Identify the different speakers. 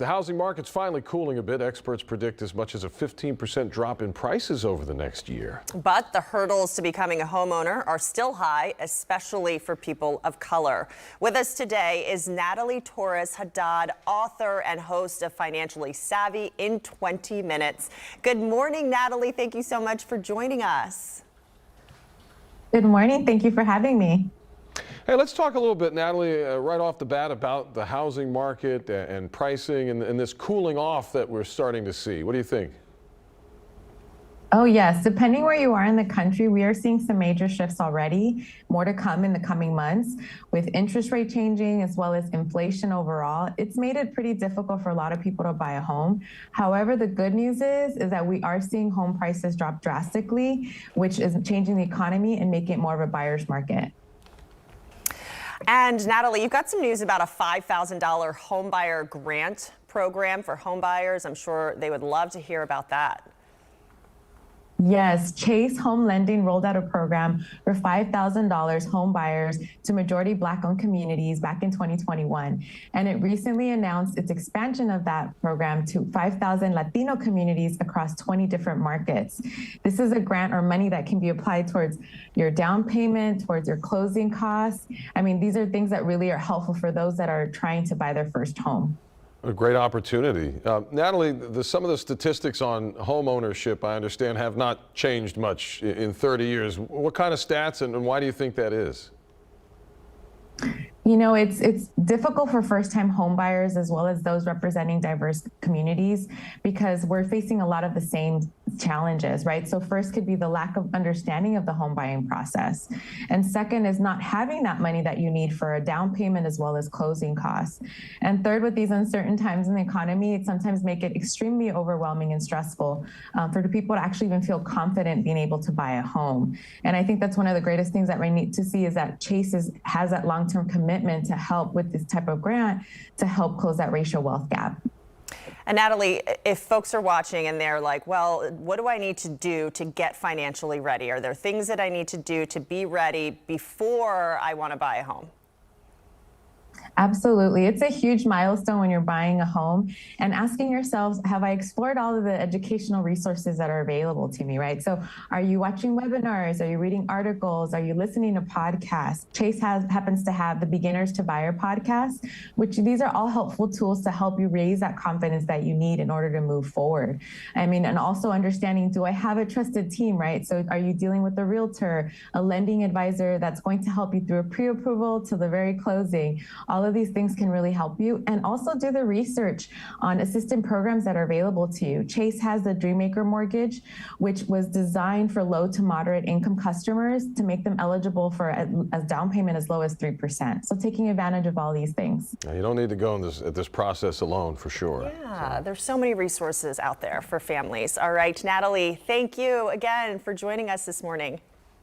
Speaker 1: The housing market's finally cooling a bit. Experts predict as much as a 15% drop in prices over the next year.
Speaker 2: But the hurdles to becoming a homeowner are still high, especially for people of color. With us today is Natalie Torres Haddad, author and host of Financially Savvy in 20 Minutes. Good morning, Natalie. Thank you so much for joining us.
Speaker 3: Good morning. Thank you for having me.
Speaker 1: Hey, let's talk a little bit, Natalie, right off the bat about the housing market and pricing and this cooling off that we're starting to see. What do you think?
Speaker 3: Oh, yes. Depending where you are in the country, we are seeing some major shifts already. More to come in the coming months. With interest rate changing as well as inflation overall, it's made it pretty difficult for a lot of people to buy a home. However, the good news is that we are seeing home prices drop drastically, which is changing the economy and making it more of a buyer's market.
Speaker 2: And Natalie, you've got some news about a $5,000 Homebuyer Grant program for home buyers. I'm sure they would love to hear about that.
Speaker 3: Yes, Chase Home Lending rolled out a program for $5,000 home buyers to majority Black-owned communities back in 2021. And it recently announced its expansion of that program to 5,000 Latino communities across 20 different markets. This is a grant or money that can be applied towards your down payment, towards your closing costs. I mean, these are things that really are helpful for those that are trying to buy their first home.
Speaker 1: A great opportunity. Natalie, some of the statistics on home ownership, I understand, have not changed much in 30 years. What kind of stats and why do you think that is?
Speaker 3: You know, it's difficult for first-time home buyers as well as those representing diverse communities because we're facing a lot of the same challenges, right? So first could be the lack of understanding of the home buying process. And second is not having that money that you need for a down payment as well as closing costs. And third, with these uncertain times in the economy, it sometimes make it extremely overwhelming and stressful for the people to actually even feel confident being able to buy a home. And I think that's one of the greatest things that we need to see is that Chase has that long-term commitment to help with this type of grant to help close that racial wealth gap.
Speaker 2: And Natalie, if folks are watching and they're like, well, what do I need to do to get financially ready? Are there things that I need to do to be ready before I want to buy a home?
Speaker 3: Absolutely. It's a huge milestone when you're buying a home and asking yourselves, have I explored all of the educational resources that are available to me, right? So are you watching webinars? Are you reading articles? Are you listening to podcasts? Chase happens to have the Beginners to Buyer podcast, which these are all helpful tools to help you raise that confidence that you need in order to move forward. I mean, and also understanding, do I have a trusted team, right? So are you dealing with a realtor, a lending advisor that's going to help you through a pre-approval to the very closing? All of these things can really help you, and also do the research on assistance programs that are available to you. Chase has the Dreammaker mortgage, which was designed for low to moderate income customers to make them eligible for a down payment as low as 3%. So taking advantage of all these things.
Speaker 1: Now, you don't need to go in this process alone, for sure.
Speaker 2: Yeah, there's so many resources out there for families. All right, Natalie, thank you again for joining us this morning.